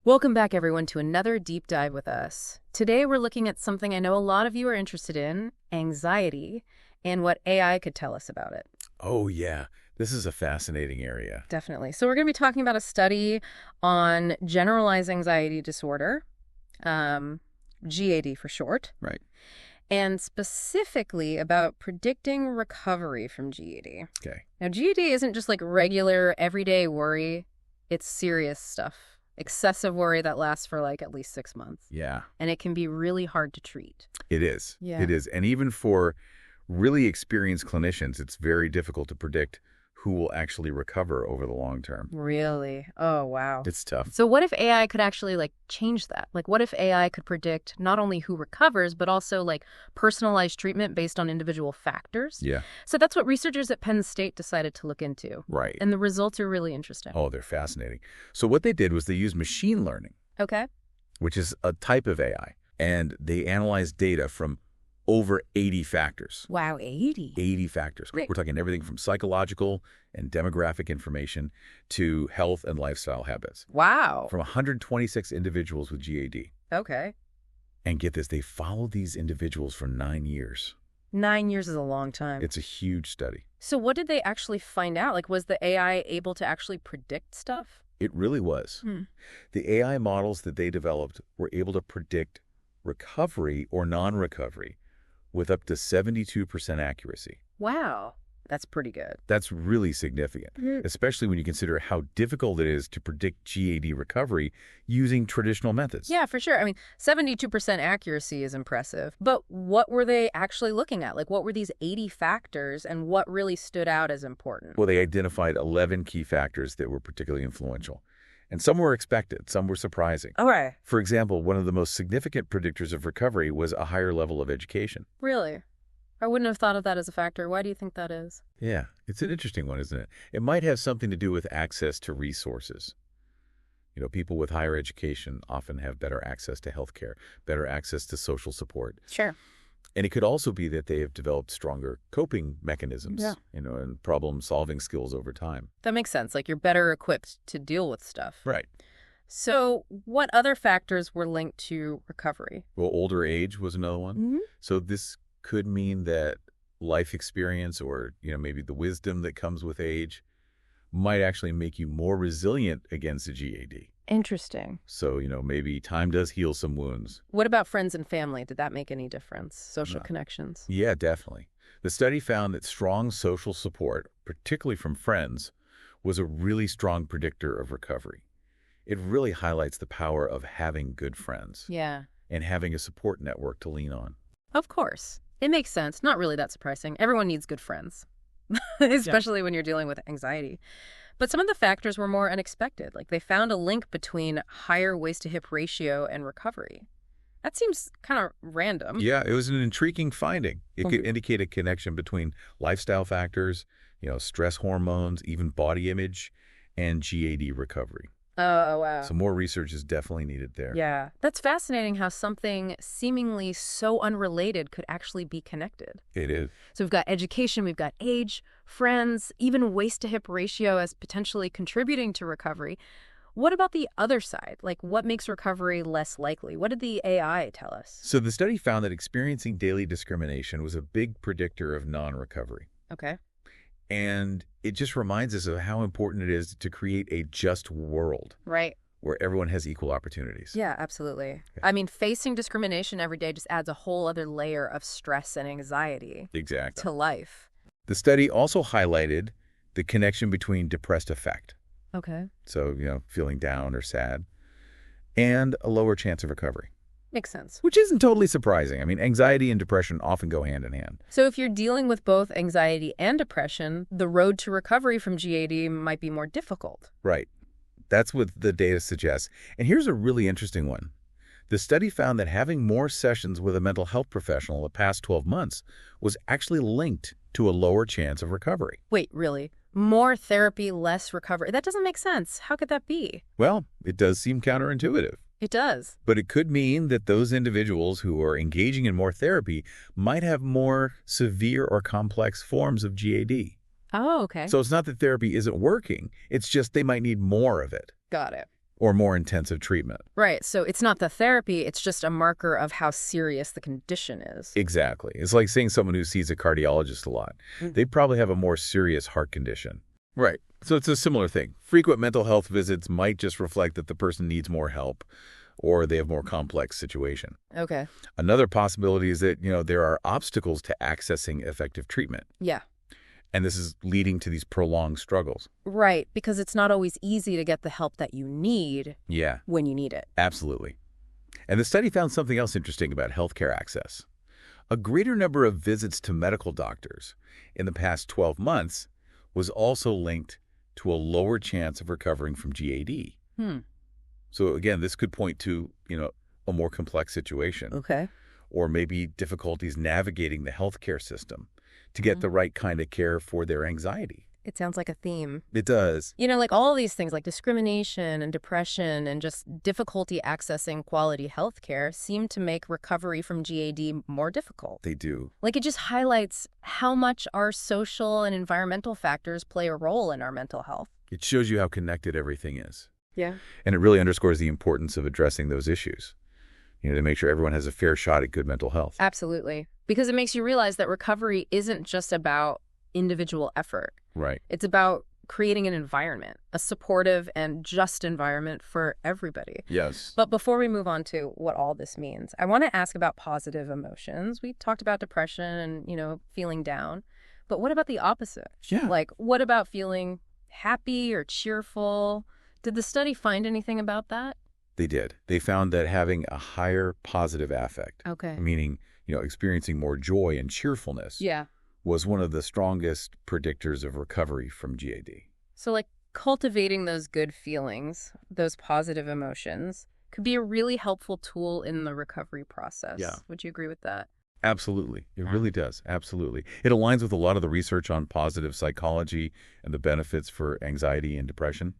Welcome back, everyone, to another deep dive with us. Today, we're looking at something I know a lot of you are interested in, anxiety, and what AI could tell us about it. Oh, yeah. This is a fascinating area. Definitely. So we're going to be talking about a study on generalized anxiety disorder, GAD for short, Right. and specifically about predicting recovery from GAD. Okay. Now, GAD isn't just like regular, everyday worry. It's serious stuff. Excessive worry that lasts for like at least 6 months. Yeah, And it can be really hard to treat. it is. Yeah. It is. And even for really experienced clinicians, it's very difficult to predict who will actually recover over the long term. Really? Oh, wow. It's tough. So what if AI could actually change that? Like what if AI could predict not only who recovers, but also personalized treatment based on individual factors? Yeah, So that's what researchers at Penn State decided to look into. right. And the results are really interesting. Oh, they're fascinating. So what they did was they used machine learning, Okay. which is a type of AI, and they analyzed data from over 80 factors. Wow, 80. 80 factors. Great. We're talking everything from psychological and demographic information to health and lifestyle habits Wow. from 126 individuals with GAD. Okay. And get this, they followed these individuals for 9 years. 9 years is a long time. It's a huge study. So what did they actually find out? Was the AI able to actually predict stuff? It really was. The AI models that they developed were able to predict recovery or non-recovery with up to 72% accuracy. Wow. That's pretty good. That's really significant, especially when you consider how difficult it is to predict GAD recovery using traditional methods. Yeah, for sure. I mean, 72% accuracy is impressive. But what were they actually looking at? What were these 80 factors and what really stood out as important? Well, they identified 11 key factors that were particularly influential. And some were expected, some were surprising. All right. For example, one of the most significant predictors of recovery was a higher level of education. Really? I wouldn't have thought of that as a factor. Why do you think that is? Yeah, it's an interesting one, isn't it? It might have something to do with access to resources. You know, people with higher education often have better access to healthcare, better access to social support. Sure. And it could also be that they have developed stronger coping mechanisms, Yeah. and problem-solving skills over time. That makes sense. You're better equipped to deal with stuff. Right. So what other factors were linked to recovery? Well, older age was another one. So this could mean that life experience or, maybe the wisdom that comes with age might actually make you more resilient against a GAD. Interesting. So, maybe time does heal some wounds. What about friends and family? Did that make any difference? Social No. connections? Yeah, definitely. The study found that strong social support, particularly from friends, was a really strong predictor of recovery. It really highlights the power of having good friends Yeah. and having a support network to lean on. Of course. It makes sense. Not really that surprising. Everyone needs good friends, especially when you're dealing with anxiety. But some of the factors were more unexpected. They found a link between higher waist-to-hip ratio and recovery. That seems kind of random. Yeah, it was an intriguing finding. It could Okay. indicate a connection between lifestyle factors, stress hormones, even body image, and GAD recovery. Oh, wow. So more research is definitely needed there. Yeah. That's fascinating how something seemingly so unrelated could actually be connected. It is. So we've got education, we've got age, friends, even waist-to-hip ratio as potentially contributing to recovery. What about the other side? What makes recovery less likely? What did the AI tell us? So the study found that experiencing daily discrimination was a big predictor of non-recovery. Okay. And it just reminds us of how important it is to create a just world Right. where everyone has equal opportunities. Yeah, absolutely. I mean, facing discrimination every day just adds a whole other layer of stress and anxiety Exactly. to life. The study also highlighted the connection between depressed affect, Okay. so, feeling down or sad, and a lower chance of recovery, Makes sense. which isn't totally surprising. I mean, anxiety and depression often go hand in hand. So if you're dealing with both anxiety and depression, the road to recovery from GAD might be more difficult. Right. That's what the data suggests. And here's a really interesting one. The study found that having more sessions with a mental health professional the past 12 months was actually linked to a lower chance of recovery. Wait, really? More therapy, less recovery? That doesn't make sense. How could that be? Well, it does seem counterintuitive. It does. But it could mean that those individuals who are engaging in more therapy might have more severe or complex forms of GAD. Oh, okay. So it's not that therapy isn't working. It's just they might need more of it. Got it. or more intensive treatment. Right. So it's not the therapy, it's just a marker of how serious the condition is. Exactly. It's like seeing someone who sees a cardiologist a lot. They probably have a more serious heart condition. Right. So it's a similar thing. Frequent mental health visits might just reflect that the person needs more help or they have more complex situation. Okay. Another possibility is that, there are obstacles to accessing effective treatment. Yeah. And this is leading to these prolonged struggles. Right, because it's not always easy to get the help that you need when you need it. Absolutely. And the study found something else interesting about healthcare access. A greater number of visits to medical doctors in the past 12 months was also linked to a lower chance of recovering from GAD. So again, this could point to, a more complex situation. Okay. Or maybe difficulties navigating the healthcare system to get the right kind of care for their anxiety. It sounds like a theme. It does. Like all these things like discrimination and depression and just difficulty accessing quality health care seem to make recovery from GAD more difficult. They do. Like it just highlights how much our social and environmental factors play a role in our mental health. It shows you how connected everything is. Yeah. And it really underscores the importance of addressing those issues, to make sure everyone has a fair shot at good mental health. Absolutely. Because it makes you realize that recovery isn't just about individual effort. Right. It's about creating an environment, a supportive and just environment for everybody. Yes. But before we move on to what all this means, I want to ask about positive emotions. We talked about depression and, feeling down. But what about the opposite? Yeah. Like, what about feeling happy or cheerful? Did the study find anything about that? They did. They found that having a higher positive affect, meaning, experiencing more joy and cheerfulness, was one of the strongest predictors of recovery from GAD. So like cultivating those good feelings, those positive emotions, could be a really helpful tool in the recovery process. Yeah. Would you agree with that? Absolutely. It really does. Absolutely. It aligns with a lot of the research on positive psychology and the benefits for anxiety and depression.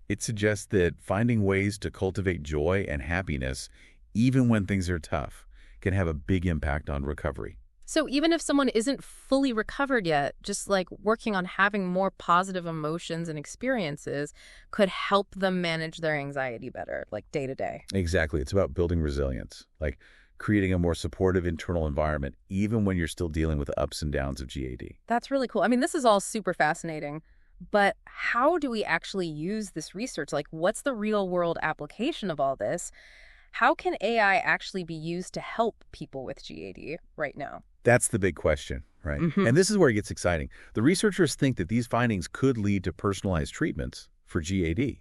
It suggests that finding ways to cultivate joy and happiness, even when things are tough, can have a big impact on recovery. So even if someone isn't fully recovered yet, just like working on having more positive emotions and experiences could help them manage their anxiety better, like day to day. Exactly. It's about building resilience, like creating a more supportive internal environment, even when you're still dealing with the ups and downs of GAD. That's really cool. I mean, this is all super fascinating. But how do we actually use this research? Like, what's the real world application of all this? How can AI actually be used to help people with GAD right now? That's the big question, right? And this is where it gets exciting. The researchers think that these findings could lead to personalized treatments for GAD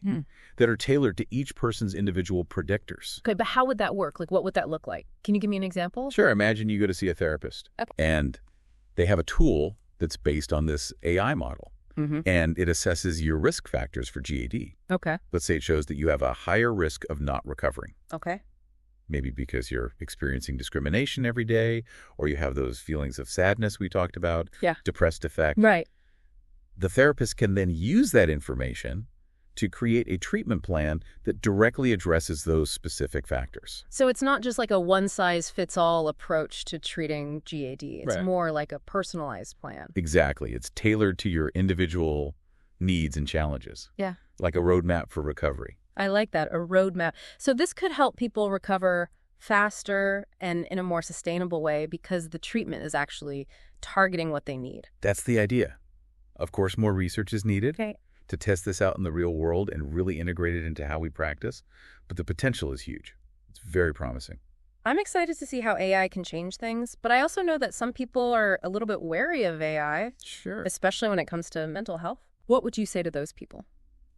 that are tailored to each person's individual predictors. Okay, but how would that work? Like, what would that look like? Can you give me an example? Sure. Imagine you go to see a therapist and they have a tool that's based on this AI model. And it assesses your risk factors for GAD. Okay. Let's say it shows that you have a higher risk of not recovering. Okay. Maybe because you're experiencing discrimination every day, or you have those feelings of sadness we talked about, depressed affect. Right. The therapist can then use that information to create a treatment plan that directly addresses those specific factors. So it's not just like a one-size-fits-all approach to treating GAD. It's more like a personalized plan. Exactly. It's tailored to your individual needs and challenges. Yeah. Like a roadmap for recovery. I like that, a roadmap. So this could help people recover faster and in a more sustainable way because the treatment is actually targeting what they need. That's the idea. Of course, more research is needed. Okay. To test this out in the real world and really integrate it into how we practice. But the potential is huge. It's very promising. I'm excited to see how AI can change things, but I also know that some people are a little bit wary of AI. Sure. Especially when it comes to mental health. What would you say to those people?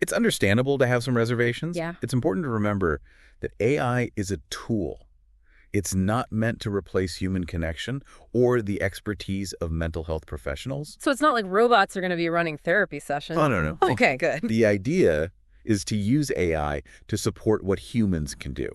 It's understandable to have some reservations. Yeah. It's important to remember that AI is a tool. It's not meant to replace human connection or the expertise of mental health professionals. So it's not like robots are going to be running therapy sessions. Oh, no. Okay, good. The idea is to use AI to support what humans can do,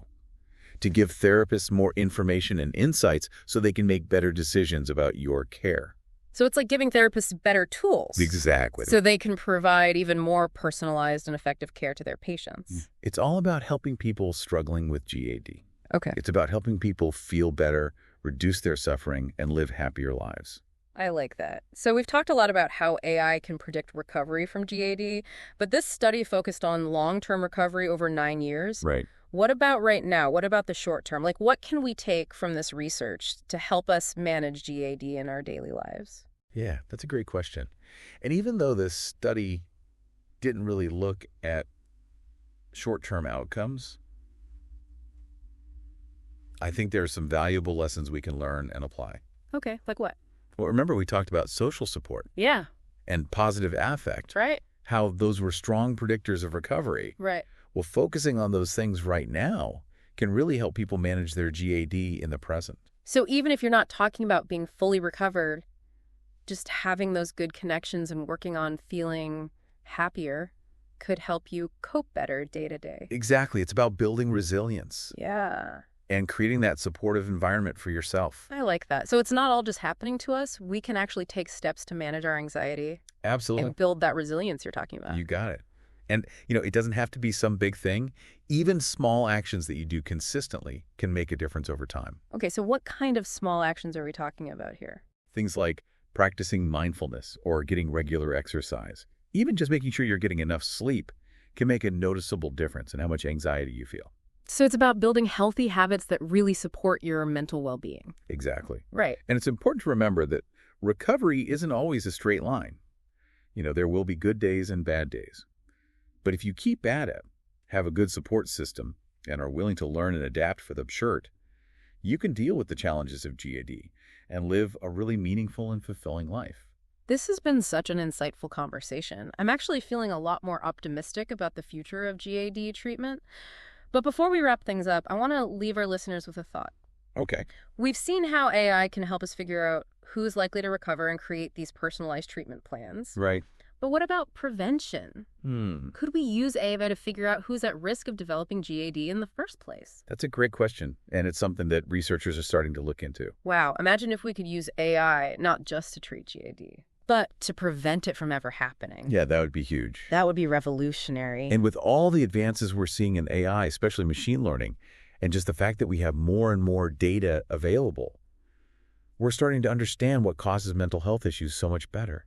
to give therapists more information and insights so they can make better decisions about your care. So it's like giving therapists better tools. Exactly. So they can provide even more personalized and effective care to their patients. It's all about helping people struggling with GAD. Okay. It's about helping people feel better, reduce their suffering, and live happier lives. I like that. So we've talked a lot about how AI can predict recovery from GAD, but this study focused on long-term recovery over 9 years. Right. What about right now? What about the short term? Like, what can we take from this research to help us manage GAD in our daily lives? Yeah, that's a great question. And even though this study didn't really look at short-term outcomes, I think there are some valuable lessons we can learn and apply. Okay, like what? Well, remember we talked about social support Yeah, and positive affect, right. how those were strong predictors of recovery. Right. Well, focusing on those things right now can really help people manage their GAD in the present. So even if you're not talking about being fully recovered, just having those good connections and working on feeling happier could help you cope better day to day. Exactly. It's about building resilience Yeah, and creating that supportive environment for yourself. I like that. So it's not all just happening to us. We can actually take steps to manage our anxiety Absolutely. and build that resilience you're talking about. You got it. And, it doesn't have to be some big thing. Even small actions that you do consistently can make a difference over time. Okay, so what kind of small actions are we talking about here? Things like practicing mindfulness or getting regular exercise, even just making sure you're getting enough sleep, can make a noticeable difference in how much anxiety you feel. So it's about building healthy habits that really support your mental well-being. Exactly. Right. And it's important to remember that recovery isn't always a straight line. There will be good days and bad days. But if you keep at it, have a good support system, and are willing to learn and adapt for the shirt, you can deal with the challenges of GAD and live a really meaningful and fulfilling life. This has been such an insightful conversation. I'm actually feeling a lot more optimistic about the future of GAD treatment. But before we wrap things up, I want to leave our listeners with a thought. Okay. We've seen how AI can help us figure out who's likely to recover and create these personalized treatment plans. Right. But what about prevention? Could we use AI to figure out who's at risk of developing GAD in the first place? That's a great question, and it's something that researchers are starting to look into. Wow, imagine if we could use AI not just to treat GAD, but to prevent it from ever happening. Yeah, that would be huge. That would be revolutionary. And with all the advances we're seeing in AI, especially machine learning, and just the fact that we have more and more data available, we're starting to understand what causes mental health issues so much better.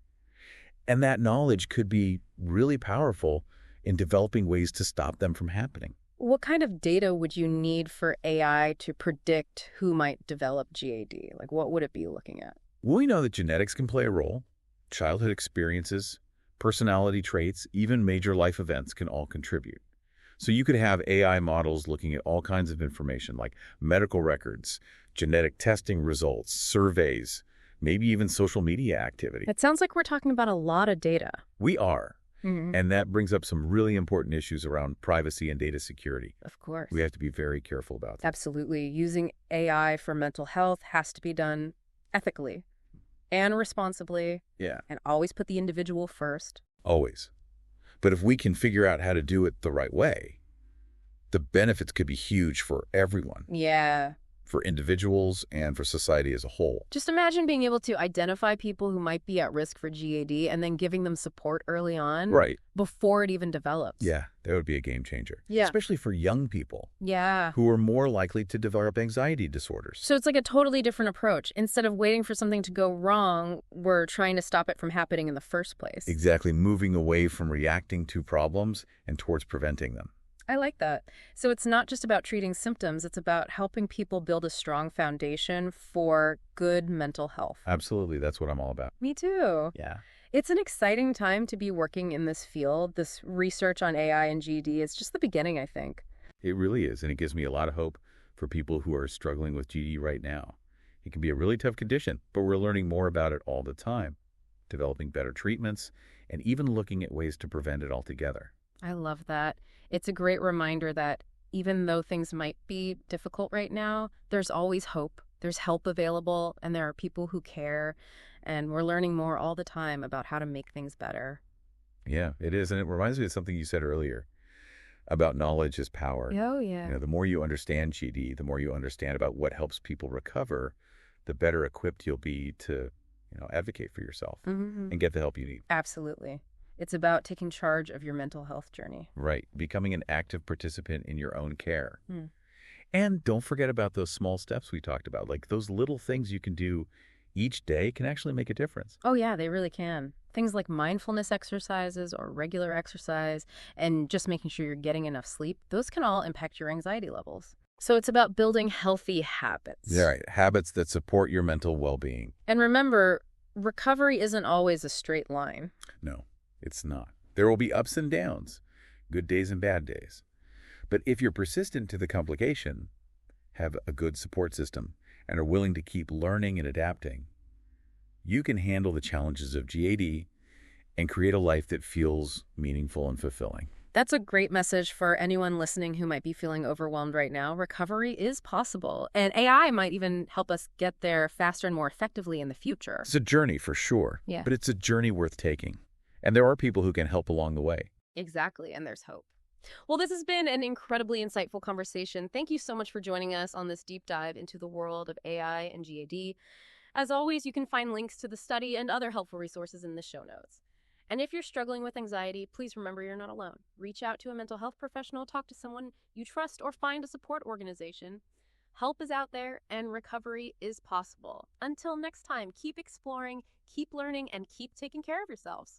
And that knowledge could be really powerful in developing ways to stop them from happening. What kind of data would you need for AI to predict who might develop GAD? Like, what would it be looking at? We know that genetics can play a role. Childhood experiences, personality traits, even major life events can all contribute. So you could have AI models looking at all kinds of information like medical records, genetic testing results, surveys, maybe even social media activity. It sounds like we're talking about a lot of data. We are. And that brings up some really important issues around privacy and data security. Of course. We have to be very careful about that. Absolutely. Using AI for mental health has to be done ethically and responsibly. Yeah. And always put the individual first. Always. But if we can figure out how to do it the right way, the benefits could be huge for everyone. Yeah. For individuals and for society as a whole. Just imagine being able to identify people who might be at risk for GAD and then giving them support early on. Right. Before it even develops. Yeah, that would be a game changer. Yeah. Especially for young people. Yeah. Who are more likely to develop anxiety disorders. So it's like a totally different approach. Instead of waiting for something to go wrong, we're trying to stop it from happening in the first place. Exactly, moving away from reacting to problems and towards preventing them. I like that. So it's not just about treating symptoms, it's about helping people build a strong foundation for good mental health. Absolutely, that's what I'm all about. Me too. Yeah. It's an exciting time to be working in this field. This research on AI and GAD is just the beginning, I think. It really is, and it gives me a lot of hope for people who are struggling with GAD right now. It can be a really tough condition, but we're learning more about it all the time, developing better treatments, and even looking at ways to prevent it altogether. I love that. It's a great reminder that even though things might be difficult right now, there's always hope. There's help available, and there are people who care, and we're learning more all the time about how to make things better. Yeah, it is, and it reminds me of something you said earlier about knowledge is power. Oh, yeah. The more you understand GAD, the more you understand about what helps people recover, the better equipped you'll be to, advocate for yourself and get the help you need. Absolutely. It's about taking charge of your mental health journey. Right. Becoming an active participant in your own care. And don't forget about those small steps we talked about, like those little things you can do each day can actually make a difference. Oh, yeah, they really can. Things like mindfulness exercises or regular exercise and just making sure you're getting enough sleep, those can all impact your anxiety levels. So it's about building healthy habits. Yeah, right. Habits that support your mental well-being. And remember, recovery isn't always a straight line. No, it's not. There will be ups and downs, good days and bad days. But if you're persistent to the complication, have a good support system, and are willing to keep learning and adapting, you can handle the challenges of GAD and create a life that feels meaningful and fulfilling. That's a great message for anyone listening who might be feeling overwhelmed right now. Recovery is possible, and AI might even help us get there faster and more effectively in the future. It's a journey for sure, Yeah. but it's a journey worth taking. And there are people who can help along the way. Exactly, and there's hope. Well, this has been an incredibly insightful conversation. Thank you so much for joining us on this deep dive into the world of AI and GAD. As always, you can find links to the study and other helpful resources in the show notes. And if you're struggling with anxiety, please remember you're not alone. Reach out to a mental health professional, talk to someone you trust, or find a support organization. Help is out there, and recovery is possible. Until next time, keep exploring, keep learning, and keep taking care of yourselves.